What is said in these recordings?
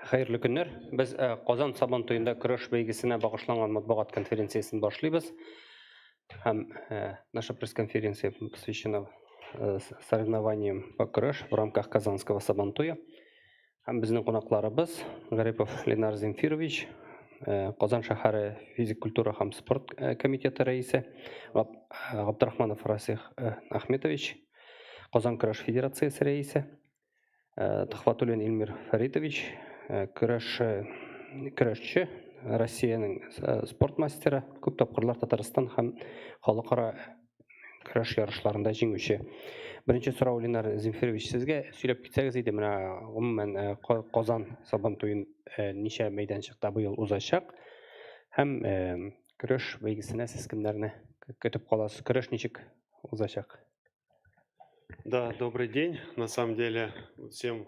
Хәерле көннәр. Без Казан Сабантуенда көрәш бәйгесенә багышланган матбугат конференциясын башлыйбыз. Һәм наша пресс-конференция посвящена соревнованиям по көрәш в рамках Казанского Сабантуя. Һәм безнең кунакларыбыз Гарипов Ленар Земфирович, Казан шәһәре физик культура һәм спорт комитеты рәисе, Габдрахманов Расих Ахметович, Казан көрәш федерациясе рәисе, Тахватуллин Илмир Фаритович, көрәшче, Россиянең спорт мастеры, күп тапкырлар Татарстан һәм халыкара көрәш ярышларында җиңүче. Беренче сорау, Ленар Земфирович, сезгә сөйләп китсәгез иде, менә гомумән Казан Сабантуен ничә мәйданчыкта быел узачак һәм көрәш бәйгесенә сез кемнәрне көтеп каласыз? Көрәш ничек узачак? Да, добрый день. На самом деле всем,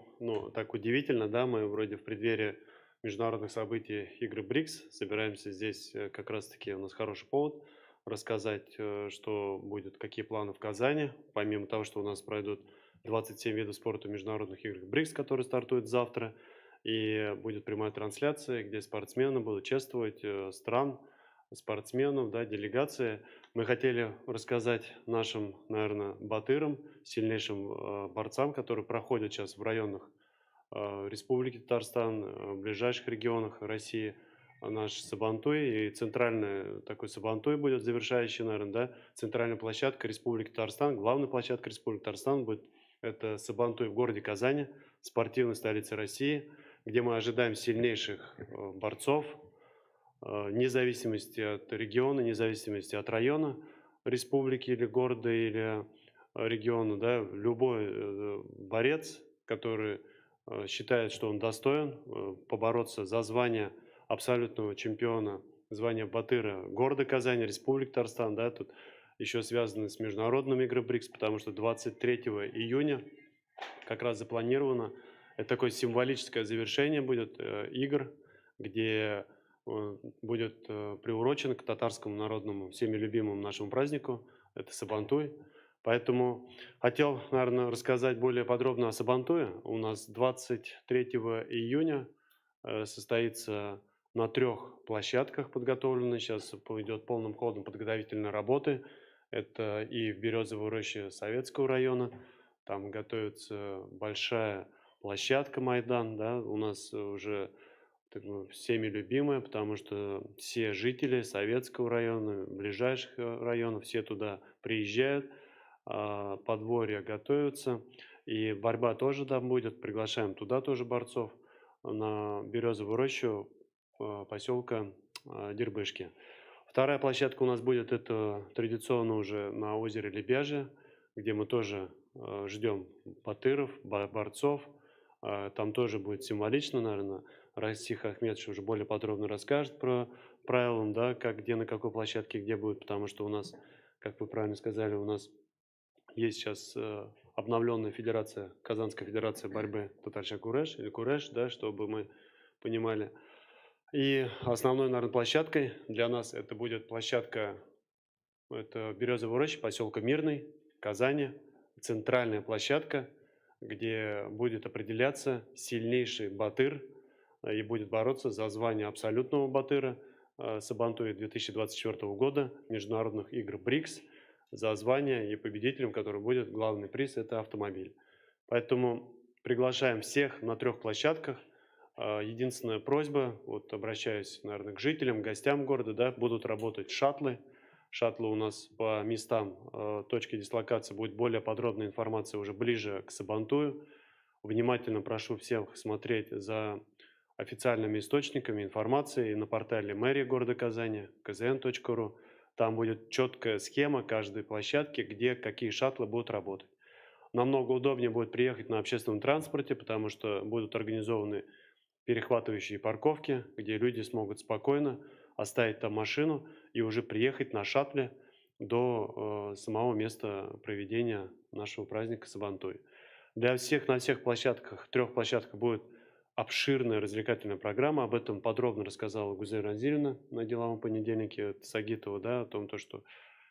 так удивительно, да, мы вроде в преддверии международных событий игры БРИКС собираемся здесь, как раз-таки у нас хороший повод рассказать, что будет, какие планы в Казани, помимо того, что у нас пройдут 27 видов спорта в международных играх БРИКС, которые стартуют завтра, и будет прямая трансляция, где спортсмены будут чествовать стран, спортсменов, да, делегации. Мы хотели рассказать нашим, наверное, батырам, сильнейшим борцам, которые проходят сейчас в районах Республики Татарстан, в ближайших регионах России, наш Сабантуй, и центральный такой Сабантуй будет завершающий, наверное, да, центральная площадка Республики Татарстан, главная площадка Республики Татарстан будет это Сабантуй в городе Казани, спортивной столице России, где мы ожидаем сильнейших борцов, вне зависимости от региона, вне зависимости от района республики или города или региона, да, любой борец, который считает, что он достоин побороться за звание абсолютного чемпиона, звание батыра города Казани, Республики Татарстан, да, тут еще связаны с международными играми БРИКС, потому что 23 июня как раз запланировано, это такое символическое завершение будет игр, где будет приурочен к татарскому народному, всеми любимому нашему празднику, это Сабантуй. Поэтому хотел, наверное, рассказать более подробно о Сабантуе. У нас 23 июня состоится на 3 площадках подготовлено. Сейчас пойдет полным ходом подготовительной работы. Это и в Березовой роще Советского района. Там готовится большая площадка Майдан. Да, у нас уже всеми любимая, потому что все жители Советского района, ближайших районов, все туда приезжают, подворья готовятся, и борьба тоже там будет, приглашаем туда тоже борцов на Березовую рощу поселка Дербышки. Вторая площадка у нас будет, это традиционно уже на озере Лебяжье, где мы тоже ждем батыров, борцов. Там тоже будет символично, наверное, Расих Ахметович уже более подробно расскажет про правила, да, как, где, на какой площадке, где будет, потому что у нас, как вы правильно сказали, у нас есть сейчас обновленная федерация, Казанская федерация борьбы Татарча-Куреш, или Куреш, да, чтобы мы понимали. И основной, наверное, площадкой для нас это будет площадка, это Березовая роща, поселка Мирный, Казани, центральная площадка, где будет определяться сильнейший батыр и будет бороться за звание абсолютного батыра Сабантуя 2024 года международных игр БРИКС, за звание и победителем, который будет главный приз, это автомобиль. Поэтому приглашаем всех на 3 площадках. Единственная просьба, вот обращаюсь, наверное, к жителям, гостям города, да, будут работать шаттлы. Шаттлы у нас по местам точки дислокации, будет более подробная информация уже ближе к Сабантую. Внимательно прошу всех смотреть за официальными источниками информации на портале мэрии города Казани, kzn.ru. Там будет четкая схема каждой площадки, где какие шаттлы будут работать. Намного удобнее будет приехать на общественном транспорте, потому что будут организованы перехватывающие парковки, где люди смогут спокойно оставить там машину и уже приехать на шаттле до самого места проведения нашего праздника Сабантуй. Для всех на всех площадках, 3 площадках будет обширная развлекательная программа. Об этом подробно рассказала Гузель Ранзилевна на деловом понедельнике Сагитова, да, о том, что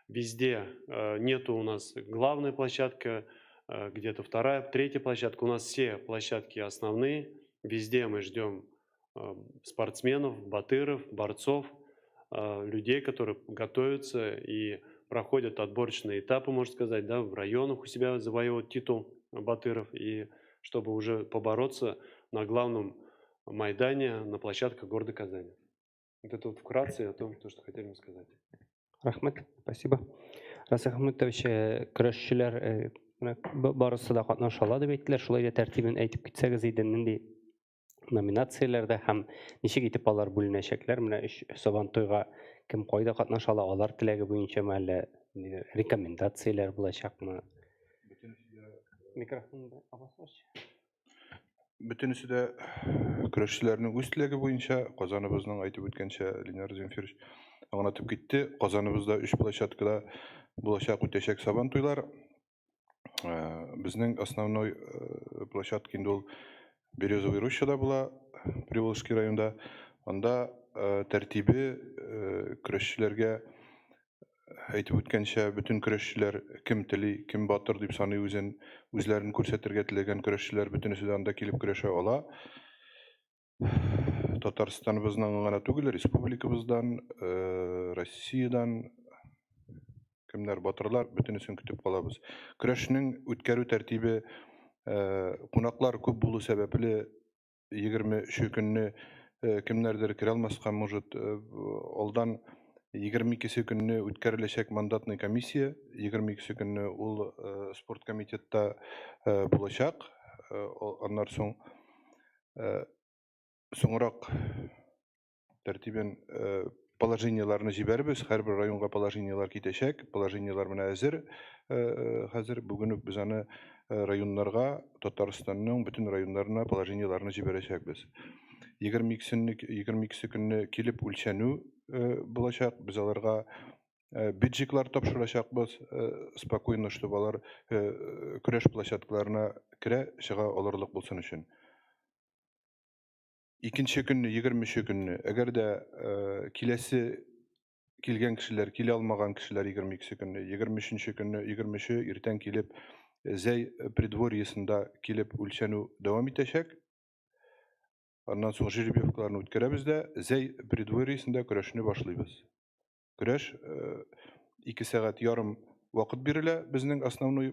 везде нету у нас главная площадка, где-то 2-я, 3-я площадка. У нас все площадки основные. Везде мы ждем спортсменов, батыров, борцов, людей, которые готовятся и проходят отборочные этапы, можно сказать, да, в районах у себя завоевывают титул батыров, и чтобы уже побороться на главном майдане на площадках города Казани. Вот это вот вкратце о том, что хотели мы сказать. Рахмет, спасибо. Расих Ахметович, көрәшчеләр барысы да катнаша ала дип әйттеләр. Шулай да тәртибен әйтеп китсәгез иде, нинди номинацияләрдә һәм ничек итеп алар бүленәчәкләр? Менә Сабантуйга кем кайда катнаша ала? Алар теләге буенчамы әллә рекомендацияләр булачакмы? Микрофонда абасырчы. Бөтенесе дә көрәшчеләрнең үз теләге буенча, Казаныбызның әйтеп үткәнчә, Ленар Земфирович аңлатып китте. Казаныбызда 3 площадкада булачак үтәчәк Сабантуйлар. Безнең основной площадка инде ул Березовая Рощада була, Приволжский районда. Анда тәртибе көрәшчеләргә әйтеп үткәнчә, бөтен көрәшчеләр кем тели, кем батыр дип саный үзләрен күрсәтергә теләгән көрәшчеләр бөтенесе дә анда килеп көрәшә ала. Татарстаныбызның гына түгел, республикабыздан, Россиядан кемнәр батырлар бөтенесен көтеп калабыз. Көрәшнең үткәрү тәртибе кунаклар күп булу сәбәпле 23 көнне кемнәрдер керә алмаска может алдан 22 көнне үткәреләчәк мандатный комиссия, 22 көнне ул спорт комитетта булачак. Аннан соң соңрак тәртибен положенияларны җибәрбез, һәрбер районга положениялар китәчәк. Положениялар менә әзер. Хәзер бүген үк без аны районнарга, Татарстанның бөтен районнарына положенияларны җибәрәчәкбез. 22 көнне килеп үлчәнү булачак. Без аларга бюджетлар тапшырачакбыз, спокойно, чтобы алар көрәш площадкаларына керә, чыга алырлык булсын өчен. Икенче көнне, 23 көнне, әгәр дә киләсе килгән кешеләр, килә алмаган кешеләр 22 көнне, 23 көнне, 23 иртән килеп, Зәй предворьесында килеп үлчәнү дәвам итәчәк. Аннан соң жеребьевкаларны үткәрәбез дә, Зәй предворьесында көрәшне башлыйбыз. Көрәш 2 сәгать ярым вакыт бирелә безнең основной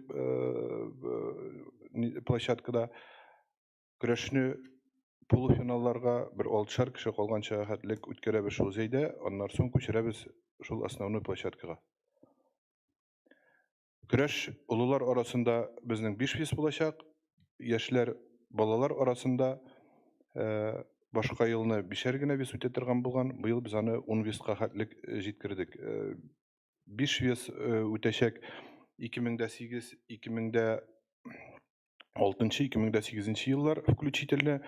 площадкада. Көрәшне полуфиналларга бер 6 кеше калганча хәтлек үткәрәбез шул Зәйдә, аннан соң күчерәбез шул основной площадкага. Көрәш улылар арасында безнең 5 вес булачак, яшьләр, балалар арасында башка елны 5 генә вес үтә торган булган, быел без аны 10 веска хәтлек җиткердек. 5 вес үтәчәк 2008, 2006, 2008 еллар включительно,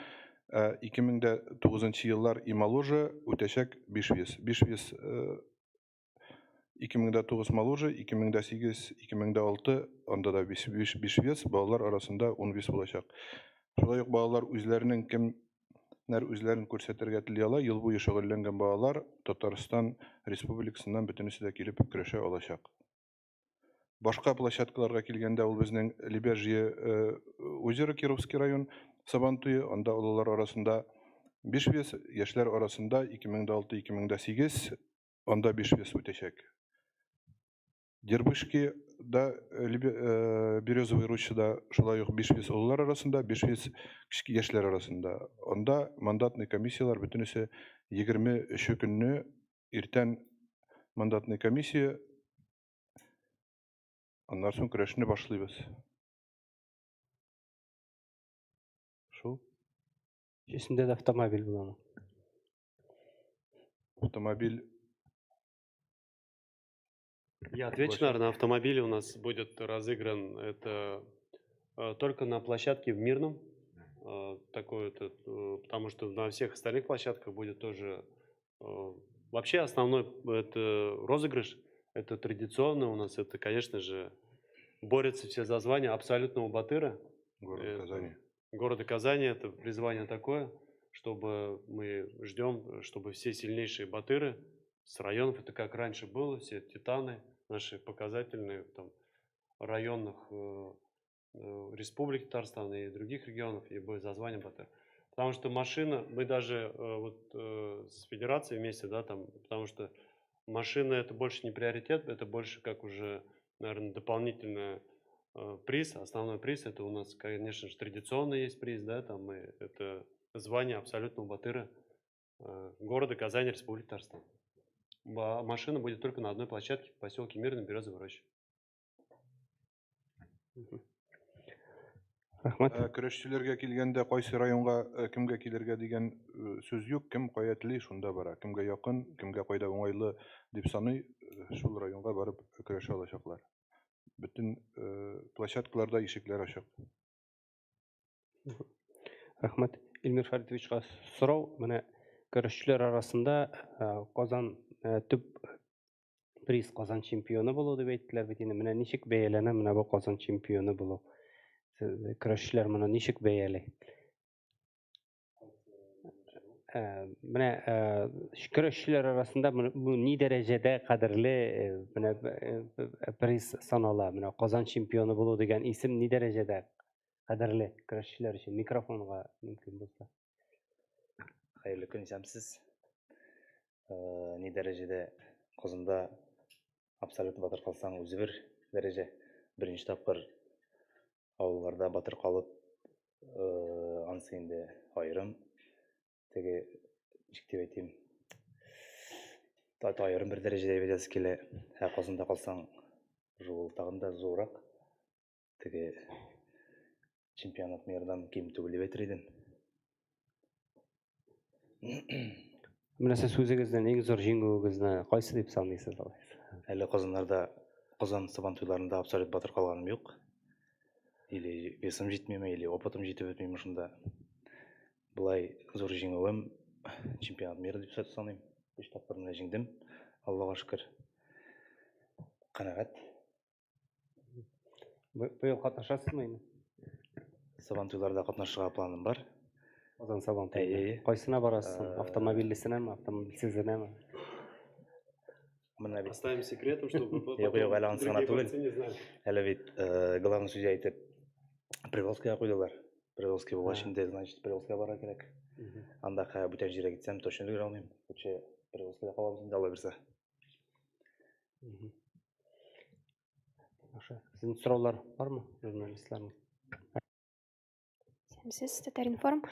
2009 еллар и моложе үтәчәк 5 вес. 5 вес 2009 моложе, 2008, 2006 анда да 5 вес, балалар арасында 10 вес булачак. Шулай ук балалар үзләренең кемнәр үзләрен күрсәтергә тели ала, ел буе шөгыльләнгән балалар Татарстан Республикасыннан бөтенесе дә килеп көрәшә алачак. Башка площадкаларга килгәндә ул безнең Лебяжье озеро, Кировский район, Сабантуй, анда улылар арасында 5 вес, яшьләр арасында 2006-2008 анда 5 вес үтәчәк. Дербышки да Березовая Рощада шулай ук 5 вес улылар арасында, 5 вес кички яшьләр арасында. Анда мандатный комиссиялар бөтенесе 23 көнне иртән мандатный комиссия, аннан соң көрәшне башлыйбыз. Шул. Исендә дә автомобиль буламы? Автомобиль. Я отвечу, наверное, на автомобиле у нас будет разыгран это только на площадке в Мирном. Такой потому что на всех остальных площадках будет тоже... Вообще основной это розыгрыш, это традиционно у нас, это, конечно же, борются все за звание абсолютного батыра. Города Казани. Города Казани, это призвание такое, чтобы мы ждем, чтобы все сильнейшие батыры с районов, это как раньше было, все титаны наши показательные, там, районных республик Татарстана и других регионов, и будет за звание батыр. Потому что машина, мы даже с федерацией вместе, да, там, потому что машина это больше не приоритет, это больше как уже, наверное, дополнительный приз. Основной приз это у нас, конечно же, традиционно есть приз, да, там это звание абсолютного батыра города Казани, Республики Татарстан. Машина будет только на одной площадке в поселке Мирный, Березовая роща. Рахмат. Көрәшчеләргә килгәндә кайсы районга кемгә килергә дигән сүз юк, кем кая тели шунда бара. Кемгә якын, кемгә кайда уңайлы дип саный, шул районга барып көрәшә алачаклар. Бөтен площадкаларда ишекләр ачык. Рахмат. Илмир Фаритовичка сорау, менә көрәшчеләр арасында Казан төп приз Казан чемпионы булу дип әйттеләр бит инде. Менә ничек бәяләнә менә бу Казан чемпионы булу? Көрәшчеләр моны ничек бәяли? Менә көрәшчеләр арасында бу ни дәрәҗәдә кадерле менә приз санала? Менә Казан чемпионы булу дигән исем ни дәрәҗәдә кадерле көрәшчеләр өчен? Микрофонга мөмкин булса. Hayırlı gün jamsiz. Ни дәрәҗәдә Казанда абсолютно батыр калсаң үзе бер дәрәҗә. Беренче тапкыр авылларда батыр калып, анысы инде айрым. Теге ничек дип әйтим? Айрым бер дәрәҗәдә әйтәсе килә. Казанда калсаң, ул тагын да зуррак. Теге чемпионат мирдан ким түгел дип әйтер идем. Менә сез үзегезнең иң зур җиңүегезне кайсы дип саныйсыз алай? Әле Казаннарда, Казан сабантуйларында абсолют батыр калганым юк. Или весым җитмиме, или опытым җитеп бетмиме шунда. Булай зур җиңүем чемпионат мира дип саныйм. 3 тапкыр менә җиңдем. Аллага шөкер. Канәгать. Быел катнашасызмы инде? Сабантуйларда катнашырга планым бар. Казан сабантуйында. Кайсына барасыз? Автомобильлесенәме, автомобильсезенәме? Менә бит. Оставим секретом, чтобы Юк, әле анысы гына другие түгел. борцы не знали. Әле бит главный судья әйтеп, Приволжскига куйдылар. Приволжский булгач инде, значит, Приволжскига бара кирәк. Анда бүтән җиргә китсәм, точно өлгерә алмыйм. Лучше Приволжскида калабыз инде, Алла бирсә. Sizin sorular var mı jurnalistlerin? Сіз Татаринформ.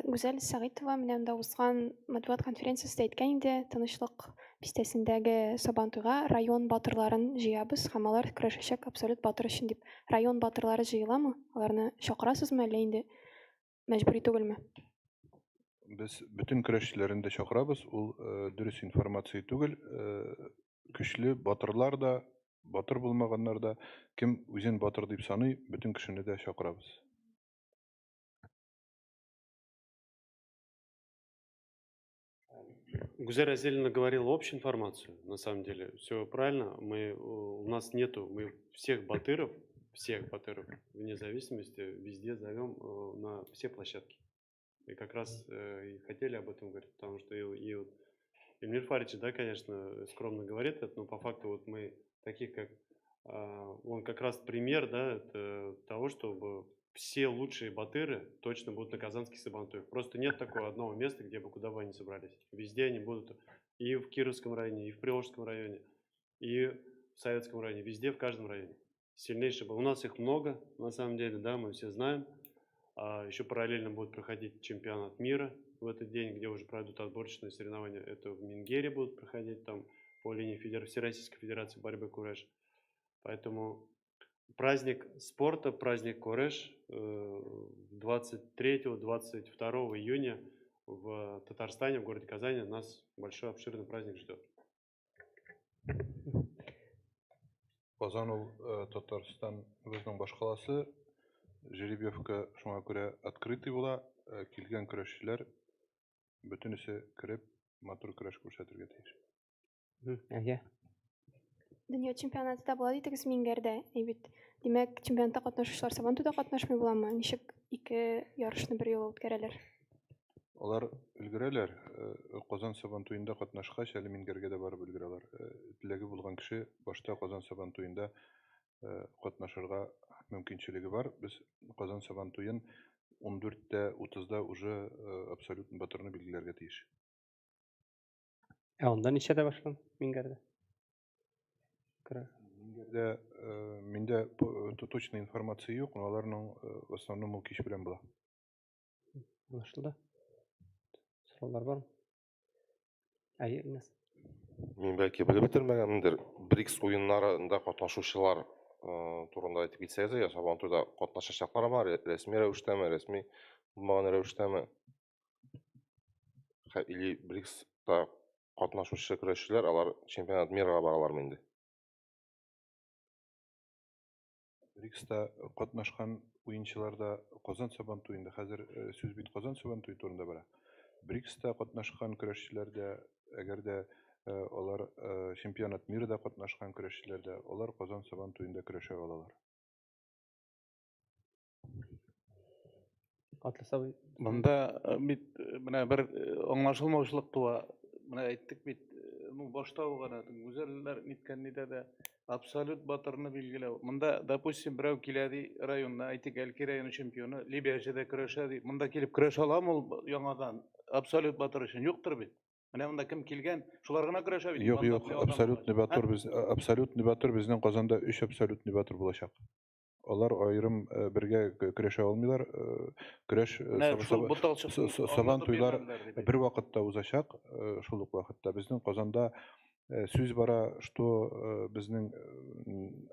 Гүзәл Сәгитова менән дә узган матбугат конференциясында әйткән инде, тынычлык бистәсендәге Сабантуйга район батырларын җыябыз һәм алар көрәшәчәк абсолют батыр өчен дип. Район батырлары җыеламы? Аларны чакырасызмы әллә инде мәҗбүри түгелме? Без бөтен көрәшчеләрне дә чакырабыз. Ул дөрес информация түгел. Көчле батырлар да, батыр булмаганнар да, кем үзен батыр дип саный, бөтен кешене дә чакырабыз. Гузель Азелина говорила общую информацию, на самом деле, все правильно. У нас нету, мы всех батыров, вне зависимости, везде зовем на все площадки. И как раз и хотели об этом говорить, потому что и вот Эльмир Фарич, да, конечно, скромно говорит это, но по факту вот мы таких, как он как раз пример, да, это того, чтобы все лучшие батыры точно будут на Казанских Сабантуях. Просто нет такого одного места, где бы куда бы они собрались. Везде они будут и в Кировском районе, и в Приволжском районе, и в Советском районе, везде, в каждом районе. Сильнейшие. У нас их много, на самом деле, да, мы все знаем. Еще параллельно будет проходить чемпионат мира в этот день, где уже пройдут отборочные соревнования. Это в Мингере будут проходить там по линии Всероссийской Федерации борьбы Куреш. Поэтому праздник спорта, праздник Куреш 23-22 июня в Татарстане, в городе Казани нас большой обширный праздник ждет. Казан ул Татарстан безнең баш каласы. Жеребьевка шуңа күрә открытый була. Килгән көрәшчеләр бөтенесе кереп матур көрәш күрсәтергә тиеш. Дөнья чемпионатында була дидегез Мингәрдә. Бит димәк, чемпионатта катнашучылар Сабантуйда катнашмый буламы? Ничек ике ярышны бер юлы үткәрәләр? Алар өлгерәләр. Казан Сабантуенда катнашкач, әле Мингәргә дә барып өлгерәләр. Теләге булган кеше башта Казан Сабантуенда катнашырга мөмкинчелеге бар. Без Казан Сабантуен 14-те 30-да уже абсолютный батырны билгеләргә тиеш. Анда ничәдә башлан? Мингәрдә. Миндә точная информация юк, но аларның в основном ул кич белән була. Аңлашылды. Сораулар бармы? Әйе, Инес. Мен бәлки біліп бітірмегенміндер. БРИКС ойындарында катнашучылар турында айтып кетсеңіз, я Сабантуйда катнашачаклар ма, ресми рәвештәме, ресми булмаган рәвештәме? Или БРИКСта катнашучы көрәшчеләр, алар чемпионат мирга баралармы инде? БРИКСта катнашкан уенчыларда Казан Сабантуенда хәзер сүз бит Казан Сабантуе турында бара. БРИКСта катнашкан көрәшчеләрдә, әгәр дә алар чемпионат мирда катнашкан көрәшчеләрдә, алар Казан Сабантуенда көрәшә алалар. Атласа Мында бит менә бер аңлашылмаушылык туа. Менә әйттек бит, ну башта угана гүзәлләр ниткәннидә дә абсолют батырны билгеләү. Мында, допустим, берәү килә ди районна, әйтик, Әлки районы чемпионы, Либияҗәдә көрәшә ди. Мында килеп көрәшә аламы ул яңадан абсолют батыр өчен? Юктыр бит. Менә монда кем килгән? Шулар гына көрәшә бит. Юк, Монда юк, бер адам абсолютный батыр безнең Казанда 3 абсолютный батыр булачак. Алар айрым бергә көрәшә алмыйлар. Көрәш Сабантуйлар бер вакытта узачак, шул ук вакытта безнең Казанда сүз бара, что безнең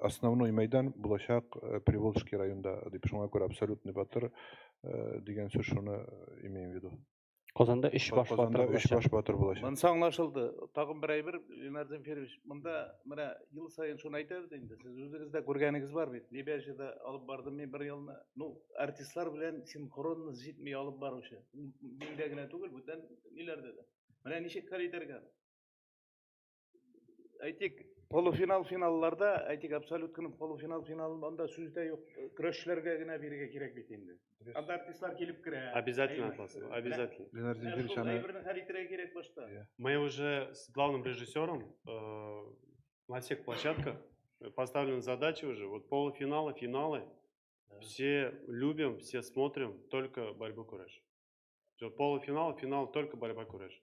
основной мәйдан булачак Приволжский районда, дип шуңа күрә абсолютный батыр дигән сүз шуны имеем в виду. Казанда 3 баш Казанда 3 баш батыр булачак. Монсы аңлашылды. Тагын бер әйбер, Ленар Земфирович, монда менә ел сайын шуны әйтәбез инде. Сез үзегез дә күргәнегез бар бит. Либияҗәдә алып бардым мин бер елны. Ну, артистлар белән синхронно җитми алып баручы. Миндә генә түгел, бүтән ниләрдә дә. Менә ничек хәл итәргә? Әйтик, полуфинал финалларда, әйтик, абсолютканың полуфинал финалында сүздә юк. Көрәшчеләргә генә бирергә кирәк бит инде. Анда артистлар килеп керә. Обязательно, Атлас, обязательно. Ленар Земфирович, аны Әйберне хәл итәргә кирәк башта. Мы уже с главным режиссером на всех площадках поставлены задачи уже. Вот полуфиналы, финалы. Все любим, все смотрим только борьбу кураж. Все, полуфинал, финал, только борьба кураж.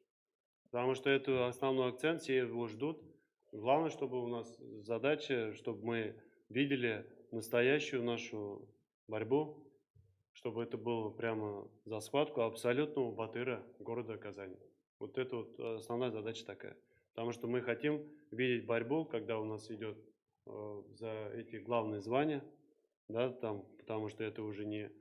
Потому что это основной акцент, все его ждут. Главное, чтобы у нас задача, чтобы мы видели настоящую нашу борьбу, чтобы это было прямо за схватку абсолютного батыра города Казани. Вот это вот основная задача такая. Потому что мы хотим видеть борьбу, когда у нас идет за эти главные звания, да, там, потому что это уже не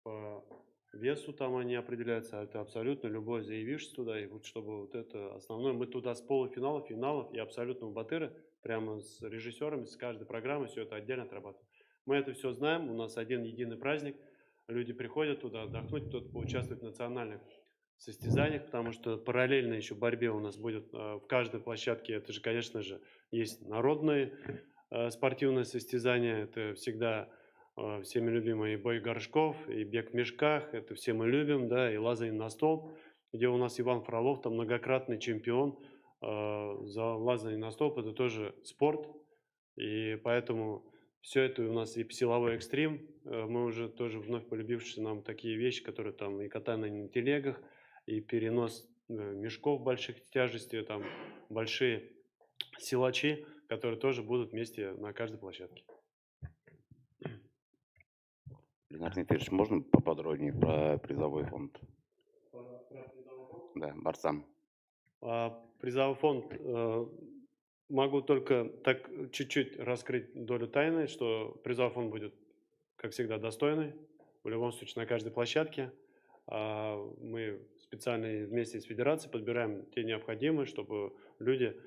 по весу там они определяются, а это абсолютно любой заявившийся туда, и вот чтобы вот это основное, мы туда с полуфиналов, финалов и абсолютного батыра, прямо с режиссерами, с каждой программой все это отдельно отрабатываем. Мы это все знаем, у нас один единый праздник, люди приходят туда отдохнуть, кто-то поучаствует в национальных состязаниях, потому что параллельно еще борьбе у нас будет в каждой площадке, это же, конечно же, есть народные спортивные состязания, это всегда всеми любимый бой горшков, и бег в мешках, это все мы любим, да, и лазание на столб, где у нас Иван Фролов, там многократный чемпион за лазание на столб, это тоже спорт, и поэтому все это у нас и силовой экстрим, мы уже тоже вновь полюбившие нам такие вещи, которые там и катание на телегах, и перенос мешков больших тяжестей, там большие силачи, которые тоже будут вместе на каждой площадке. Ленар Земфирович, можно поподробнее про призовой фонд? Да, борцам. Призовой фонд могу только так чуть-чуть раскрыть долю тайны, что призовой фонд будет, как всегда, достойный. В любом случае, на каждой площадке. Мы специально вместе с федерацией подбираем те необходимые, чтобы люди,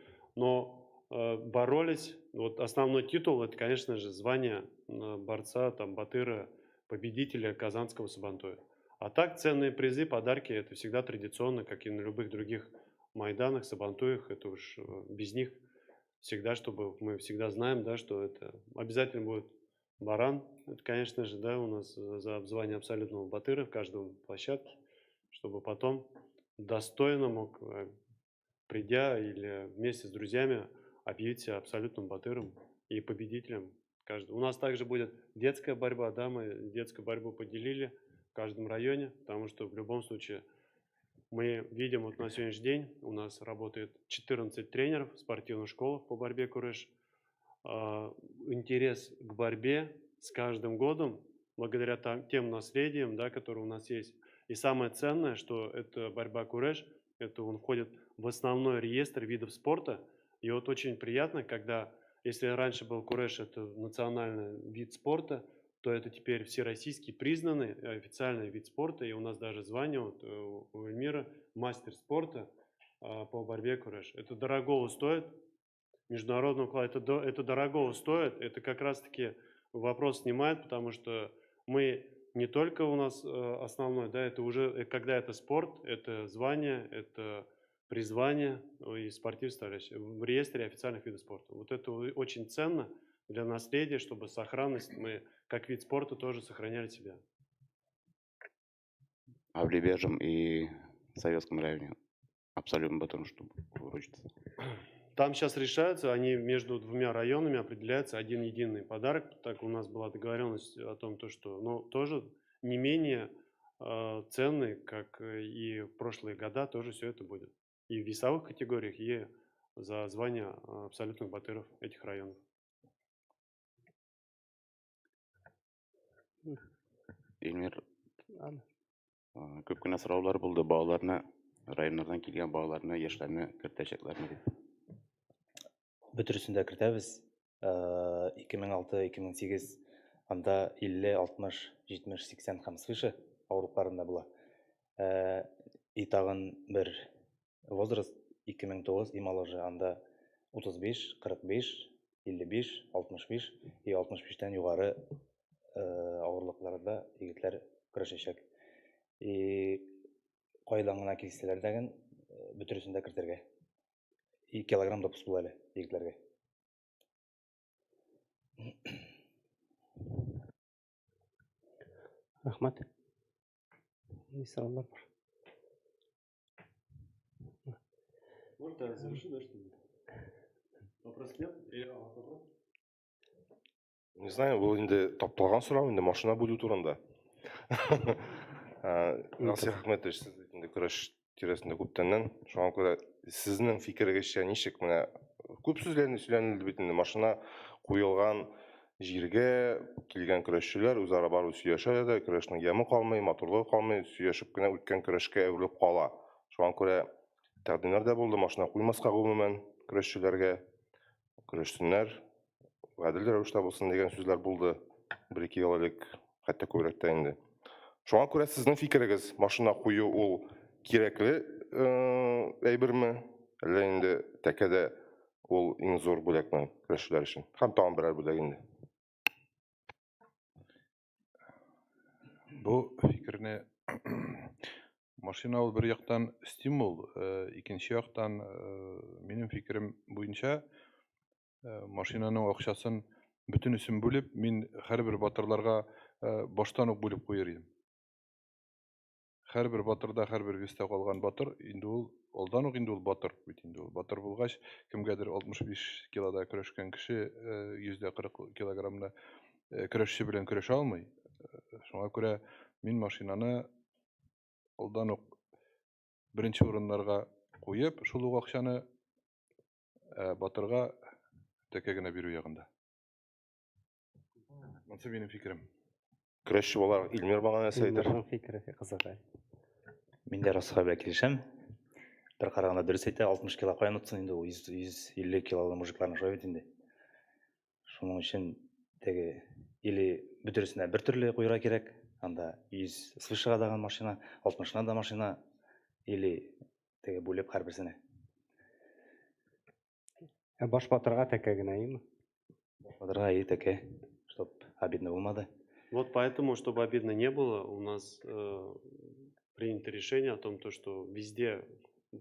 боролись. Вот основной титул, это, конечно же, звание борца, там, батыра, победителя Казанского Сабантуя. А так ценные призы, подарки, это всегда традиционно, как и на любых других майданах, Сабантуях, это уж без них всегда, чтобы мы всегда знаем, да, что это обязательно будет баран, это, конечно же, да, у нас за звание абсолютного батыра в каждом площадке, чтобы потом достойно мог, придя или вместе с друзьями, объявить себя абсолютным батыром и победителем. У нас также будет детская борьба, да, мы детскую борьбу поделили, каждом районе, потому что в любом случае мы видим, вот на сегодняшний день у нас работает 14 тренеров в спортивных школах по борьбе куреш. Интерес к борьбе с каждым годом, благодаря тем наследиям, да, которые у нас есть. И самое ценное, что это борьба куреш, это он входит в основной реестр видов спорта. И вот очень приятно, когда, если раньше был куреш, это национальный вид спорта, то это теперь всероссийский признанный официальный вид спорта. И у нас даже звание вот, у Эльмира мастер спорта по борьбе куреш. Это дорого стоит. Международный уклад, это дорого стоит, это как раз-таки вопрос снимает, потому что мы не только у нас основной, да, это уже, когда это спорт, это звание, это призвание и спортивство в реестре официальных видов спорта. Вот это очень ценно для наследия, чтобы сохранность мы как вид спорта тоже сохраняли себя. А в Лебяжьем и Советском районе абсолютно батыр, чтобы выручиться. Там сейчас решаются, они между двумя районами определяется один единый подарок. Так у нас была договоренность о том, что, но тоже не менее ценный, как и в прошлые года, тоже все это будет. И в весовых категориях, и за звание абсолютных батыров этих районов. Эльмир, көп кенә сораулар булды балаларына, районнардан килгән балаларына, яшьләрне кертәчәкләрме дип. Бөтірісінде кіртәбіз. 2006-2008 анда 50, 60, 70, 80 һәм свыше ауырлықтарында була. И тагын бір возраст 2009 ималыжы анда 35, 45, 55, 65 и 65-тен югары ауырлыкларда егетләр көрәшәчәк. И кайдан гына килсәләр дәген бөтірісінде кертергә. 2 килограмм да була әле егетләргә. Рахмат. Не сораулар бар. Может, я завершу, да, что ли? Вопрос нет? Или вопрос? Не знаю, бұл енді тапталған сұрау, енді машина бөлу турында. Насих Ахметович, сіз енді күреш тиресінде көптеннен, шоған көрі сіздің фикіріңізше нешік, міне көп сөйләнілді бетінде машина қойылған жерге келген күрешшілер өзара бару сүйешеді, күрешінің емі қалмай, моторлығы қалмай, сүйешіп кіне өткен күрешке әуіліп қала. Шоған көрі тәқдимлер де болды, машина қоймасқа ғылмымен күрешшілерге, күрешсінлер, ғәділдер әуішті болсын деген сөздер болды, 1-2 ел әлік, қәтті көбіректі енді. Шоған көрі сіздің фикіріңіз, машина қою ол кереклі әйбір ме, әлі енді тәкеде ол ең зор бөлек мен күрешшілер үшін. Хам тағын бірер бөлек енді. Бұл фикіріне машина ол бір яқтан стимул, екінші яқтан менің фикірім бойынша машинаның ақшасын бүтін үсін бөліп, мен әрбір батырларға баштан оқ бөліп қойыр едім. Әрбір батырда, әрбір весте қалған батыр, енді ол, олдан оқ енді ол батыр. Батыр болғаш, кімгәдір 65 килода күрешкен кіші 140 килограммда күрешші білен күреш алмай. Шоңа көре мен машинаны олдан оқ бірінші орынларға қойып, шулуға ақшаны батырға тәкегіне беру яғында. Мұнсы менің фикірім. Күрешші болар, Илмир маған әсі айтыр. Илмирдің фикірі қызық. Мен де расыға бәк келешем. Бір қарағанда дұрыс айта, 60 кило қойын ұтсын, енді 150 килода мужикларны шойып енді. Шының үшін теге или бүтірісіне бір түрлі қойыра керек, анда 100 свышыға даған машина, 60-на да машина, или теге бөлеп қарбірсіне. Баш батырға тәкегіне айымы? Батырға айы тәке, чтоб обидно болмады. Вот поэтому, чтобы обидно не было, у нас принято решение о том, что везде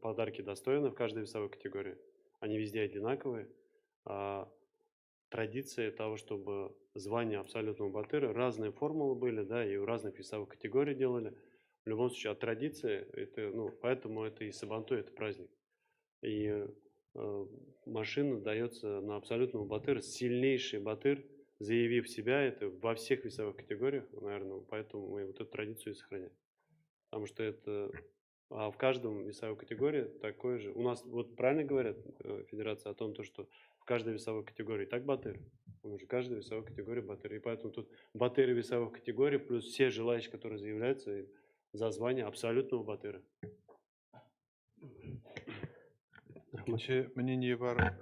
подарки достойны в каждой весовой категории. Они везде одинаковые. Традиция того, чтобы звание абсолютного батыра, разные формулы были, да, и в разных весовых категориях делали. В любом случае, от традиции, это, поэтому это и Сабантуй, это праздник. И машина дается на абсолютного батыра, сильнейший батыр заявив себя, это во всех весовых категориях, наверное, поэтому мы вот эту традицию и сохраняем. Потому что это в каждом весовой категории такой же. У нас вот правильно говорят федерация о том, то, что в каждой весовой категории так батыр. У нас же каждой весовой категории батыр. И поэтому тут батыры весовых категорий плюс все желающие, которые заявляются за звание абсолютного батыра. Икенче мнение бар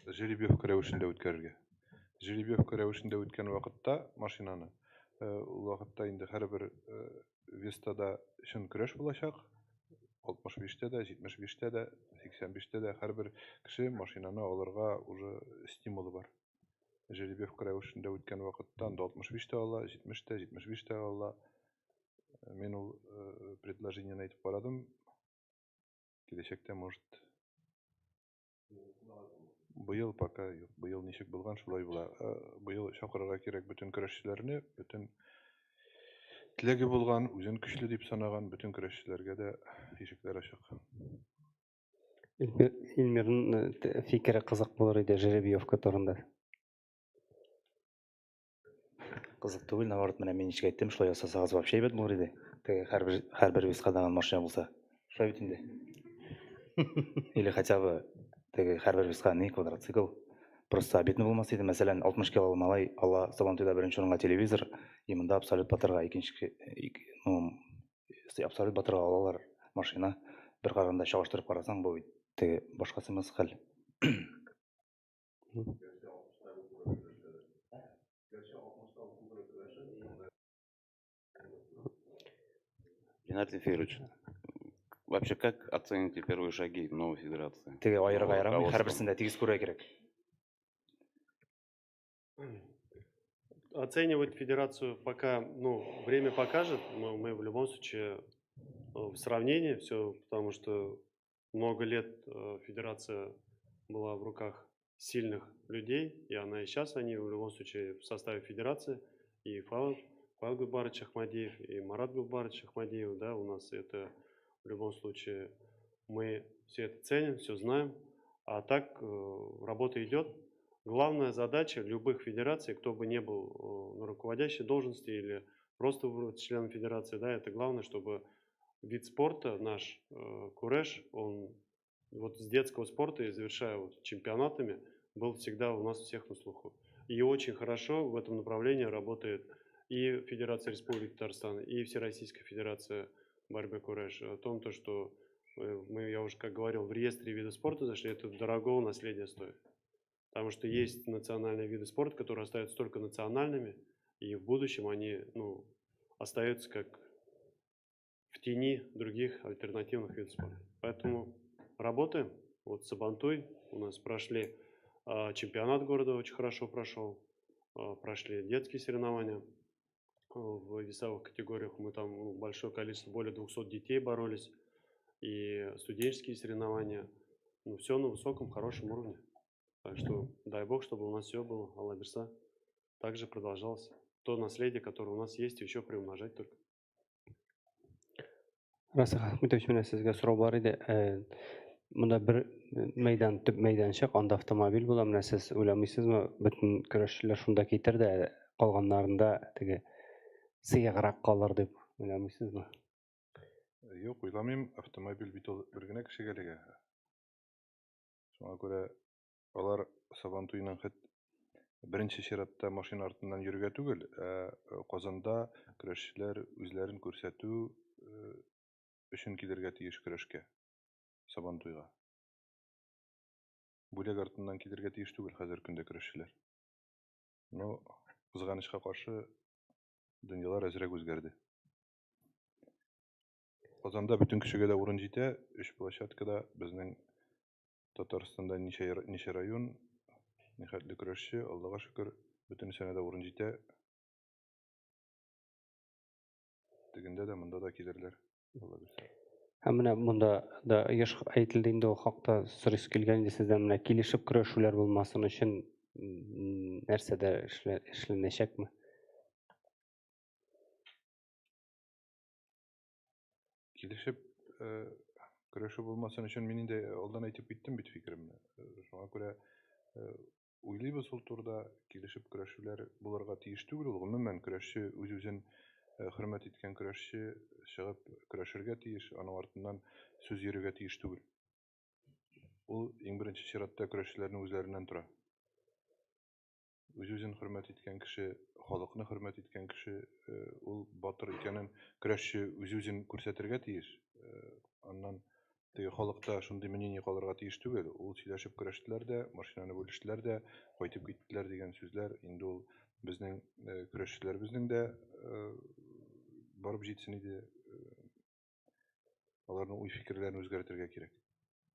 жеребьевка рәвешендә үткәрергә. Жеребьевка рәвешендә үткән вакытта машинаны ул вакытта инде һәрбер вестада өчен көрәш булачак. 65-тә дә, 75-тә дә, 85-тә дә һәрбер кеше машинаны алырга уже стимулы бар. Жеребьевка рәвешендә үткән вакытта анда 65-тә ала, 70-тә, 75-тә ала. Мен ул предложениене әйтеп карадым. Киләчәктә может быел пока юк. Быел ничек булган шулай була. Быел чакырырга кирәк бөтен көрәшчеләрне, бөтен теләге булган, үзен көчле дип санаган бөтен көрәшчеләргә дә ишекләр ачык. Илмирның фикере кызык булыр иде жеребьевка турында. Кызык түгел, наоборот, менә мин ничек әйттем, шулай ясасагыз вообще әйбәт булыр иде. Теге һәрбер вес кадаган машина булса. Шулай бит инде. Или хотя бы теге һәрбер веска не квадроцикл. Просто обидно булмас иде. Мәсәлән, 60 кило малай ала Сабантуйда беренче урынга телевизор, и монда абсолют батырга икенче, ну, абсолют батырга алалар машина. Бер караганда чагыштырып карасаң, бу теге башкасы эмас хәл. Геннадий Федорович, вообще как оцените первые шаги новой федерации? Теге айырга ярамый, Руководство. һәрберсендә тигез күрә кирәк. Оценивать федерацию пока, ну, время покажет, но мы в любом случае в сравнении все, потому что много лет федерация была в руках сильных людей, и она и сейчас, они в любом случае в составе федерации, и Фаил Гулбарович Ахмадиев, и Марат Гулбарович Ахмадиев, да, у нас это в любом случае мы все это ценим, все знаем, а так работа идет. Главная задача любых федераций, кто бы не был на руководящей должности или просто членом федерации, да, это главное, чтобы вид спорта наш, куреш, он вот с детского спорта и завершая вот чемпионатами, был всегда у нас всех на слуху. И очень хорошо в этом направлении работает и Федерация Республики Татарстан, и Всероссийская Федерация борьбы куреш. О том, то, что я уже как говорил, в реестре видов спорта зашли, это дорогого наследия стоит. Потому что есть национальные виды спорта, которые остаются только национальными, и в будущем они, ну, остаются как в тени других альтернативных видов спорта. Поэтому работаем. Вот Сабантуй у нас прошли чемпионат города, очень хорошо прошел. Прошли детские соревнования в весовых категориях. Мы там большое количество, более 200 детей боролись. И студенческие соревнования. Ну, все на высоком, хорошем уровне. Так что дай бог, чтобы у нас все было, Алла берса, также продолжалось. То наследие, которое у нас есть, еще приумножать только. Расах Ахметович, менә сезгә сорау бар иде. Монда бер мәйдан, төп мәйданчык, анда автомобиль була. Менә сез уйламыйсызмы, бөтен көрәшчеләр шунда китер дә, калганнарында теге сыеграк калыр дип уйламыйсызмы? Юк, уйламыйм, автомобиль бит ул бер генә кешегә ләгә. Шуңа күрә алар Сабантуйның беренче чиратта машина артыннан йөрергә түгел, Казанда көрәшчеләр үзләрен күрсәтү өчен килергә тиеш көрәшкә, Сабантуйга. Бүләк артыннан килергә тиеш түгел хәзер көндә көрәшчеләр. Но кызганычка каршы дөньялар әзрәк үзгәрде. Казанда бөтен кешегә дә урын җитә, 3 площадкада безнең Татарстанда ничә район, нихәтле көрәшче, Аллага шөкер, бөтенесенә дә урын җитә. Тегендә дә, монда да килерләр. Алла берсе. Һәм менә монда да еш әйтелде инде ул хакта сорыйсы килгән иде сездән, менә килешеп көрәшүләр булмасын өчен нәрсәдә эшләнәчәкме? Килешеп көрәшү булмасын өчен мин инде алдан әйтеп киттем бит фикеремне. Шуңа күрә уйлыйбыз ул турыда, килешеп көрәшүләр булырга тиеш түгел. Ул гомумән көрәшче үз-үзен хөрмәт иткән көрәшче чыгып көрәшергә тиеш, аның артыннан сүз йөрергә тиеш түгел. Ул иң беренче чиратта көрәшчеләрнең үзләреннән тора. Үз-үзен хөрмәт иткән кеше, халыкны хөрмәт иткән кеше, ул батыр икәнен көрәшче үз-үзен күрсәтергә тиеш. Аннан теге халыкта шундый мнение калырга тиеш түгел. Ул сөйләшеп көрәштеләр дә, машинаны бүлештеләр дә, кайтып киттеләр дигән сүзләр инде ул безнең көрәшчеләребезнең дә барып җитсен иде. Аларның уй-фикерләрен үзгәртергә кирәк.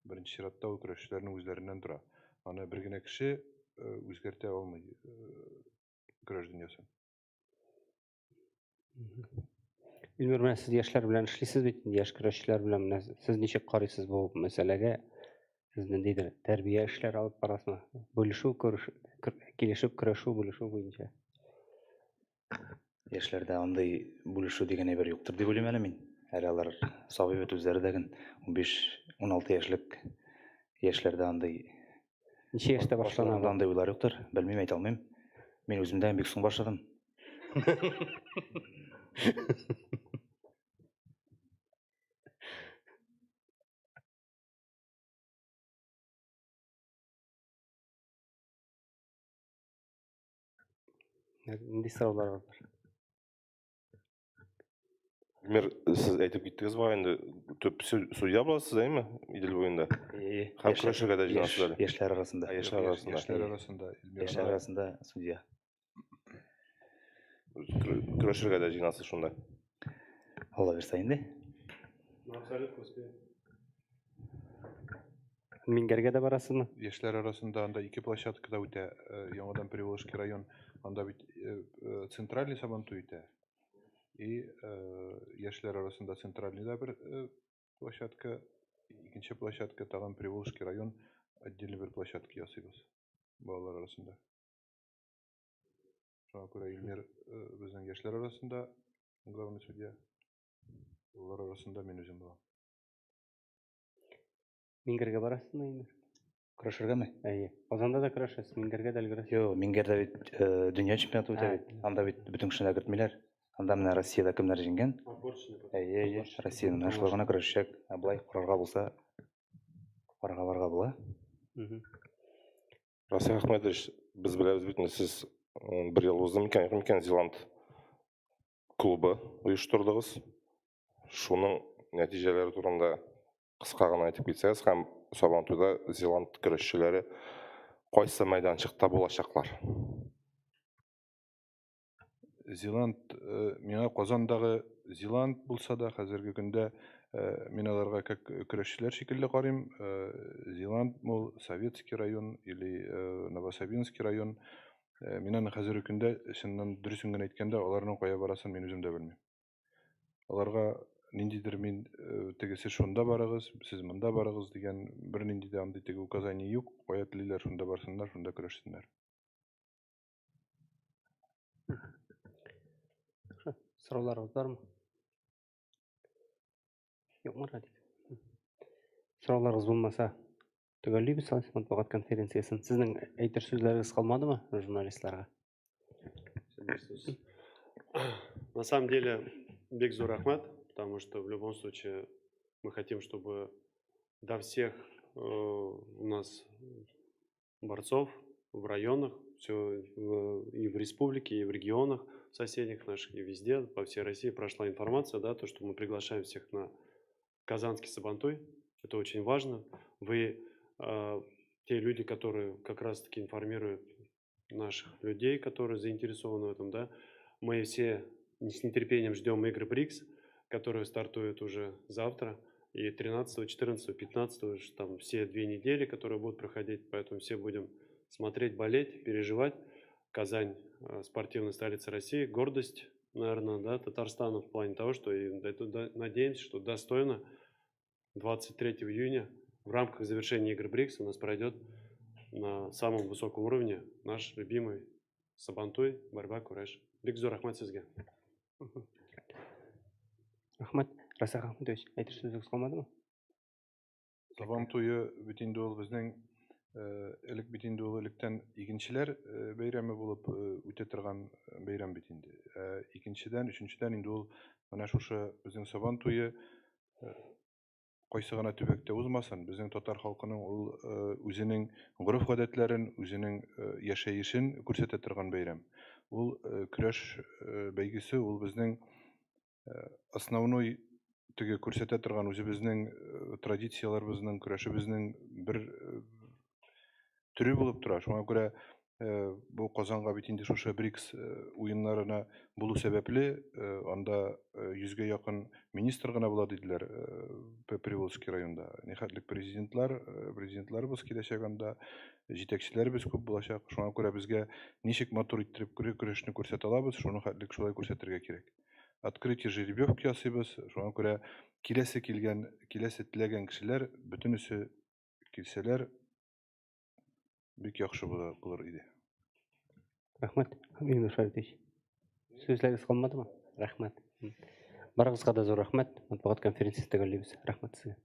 Беренче чиратта ул көрәшчеләрнең үзләреннән тора. Аны бер генә кеше үзгәртә алмый көрәш дөньясын. Илмир, менә сез яшьләр белән эшлисез бит, яшь көрәшчеләр белән менә сез ничек карыйсыз бу мәсьәләгә? Сез ниндидер тәрбия эшләре алып барасызмы? Бүлешү, килешеп көрәшү, бүлешү буенча. Яшьләрдә андай бүлешү дигән әйбер юктыр дип уйлыйм әле мин. Әле алар сабый бит үзләре дә генә 15-16 яшьлек яшьләрдә андай Ничә яшьтә башлана бу? андай уйлар юктыр. Белмим, әйтә алмыйм. Мин үземдә бик соң башладым. Нинди сораулар бар? Мир, сіз әйтеп киттегез бара инде төп судья буласыз, әйме? Идел буенда. Һәм көрәшергә дә җыенасыз әле. Яшьләр арасында. Яшьләр арасында. Яшьләр арасында Яшьләр арасында судья. Көрәшергә дә җыенасыз шунда. Алла бирсә инде. Абсолютно успеем. Мингәргә дә барасызмы? Яшьләр арасында анда ике площадкада үтә. Яңадан Приволжский район, анда бит центральный сабантуй үтә. И яшьләр арасында центральный да бер площадка, икенче площадка тагын Приволжский район отдельный бер площадка ясыйбыз балалар арасында. Шуңа күрә Илмир безнең яшьләр арасында главный судья, балалар арасында мин үзем булам. Мингәргә барасызмы инде? Көрәшергәме? Әйе. Казанда да көрәшәсез, Мингәргә дә өлгерәсез. Yo, Мингәрдә бит дөнья чемпионаты үтә бит. Анда бит бөтен кешене кертмиләр. Анда менә Россиядә кемнәр җиңгән? Әйе, Россиянең менә шулай гына көрәшәчәк. Булай карарга булса, барга була. Расих Ахмедович, без беләбез бит, сез бер ел узды микән Зеланд клубы оештырдыгыз. Шуның нәтиҗәләре турында кыска гына әйтеп китсәгез, һәм Сабантуйда Зеланд көрәшчеләре кайсы мәйданчыкта булачаклар? Зеланд, миңа Казандагы Зеланд булса да, хәзерге көндә мин аларга как көрәшчеләр шикелле карыйм. Зеланд мул Советский район или Новосабинский район. Мин аны хәзерге көндә чыннан дөресен генә әйткәндә, аларның кая барасын мин үзем дә белмим. Аларга ниндидер мин тегесе шунда барыгыз, сез монда барыгыз дигән бер нинди дә андый теге указание юк. Кая телиләр шунда барсыннар, шунда көрәшсеннәр. Сорауларыгыз бармы? Юкмы, Радик? Сорауларыгыз булмаса, төгәллибез матбугат конференциясын. Сезнең әйтер сүзләрегез калмадымы журналистларга? На самом деле, бик зур рахмат, потому что в любом случае мы хотим, чтобы до всех у нас борцов в районах, все и в республике, и в регионах соседних наших, и везде, по всей России прошла информация, да, то, что мы приглашаем всех на Казанский Сабантуй. Это очень важно. Вы те люди, которые как раз-таки информируют наших людей, которые заинтересованы в этом, да. Мы все с нетерпением ждем игры БРИКС, которые стартуют уже завтра, и 13, 14, 15, там все 2 недели, которые будут проходить, поэтому все будем смотреть, болеть, переживать. Казань – спортивная столица России, гордость, наверное, да, Татарстана в плане того, что и надеемся, что достойно 23 июня в рамках завершения игр БРИКС у нас пройдет на самом высоком уровне наш любимый Сабантуй, борьба, кураж. Бик зор рахмат сезгә. Рахмат. Расих Ахмедович, әйтер сүзегез калмадымы? Сабантуйы бит инде ул безнең элек бит инде ул электән игенчеләр бәйрәме булып үтә торган бәйрәм бит инде. Икенчедән, өченчедән инде ул менә шушы безнең Сабан туе кайсы гына төбәктә узмасын, безнең татар халкының ул үзенең гореф-гадәтләрен, үзенең яшәешен күрсәтә торган бәйрәм. Ул көрәш бәйгесе, ул безнең основной теге күрсәтә торган үзебезнең традицияларыбызның, көрәшебезнең бер түрі булып тора. Шуңа күрә бу Казанга бит инде шушы БРИКС уеннарына булу сәбәпле анда 100-гә якын министр гына була диделәр Приволжский районда. Нихәтлек президентларыбыз киләчәк анда, җитәкчеләребез күп булачак. Шуңа күрә безгә ничек матур иттереп көрәшне күрсәтә алабыз, шуны хәтлек шулай күрсәтергә кирәк. Открытие жеребьевки ясыйбыз. Шуңа күрә киләсе теләгән кешеләр бөтенесе килсәләр бик яхшы булыр иде. Рәхмәт, Миңнур Шәрифович. Сүзләрегез калмадымы? Рәхмәт. Барыгызга да зур рәхмәт. Матбугат конференциясе тәгәрлибез. Рәхмәт сезгә.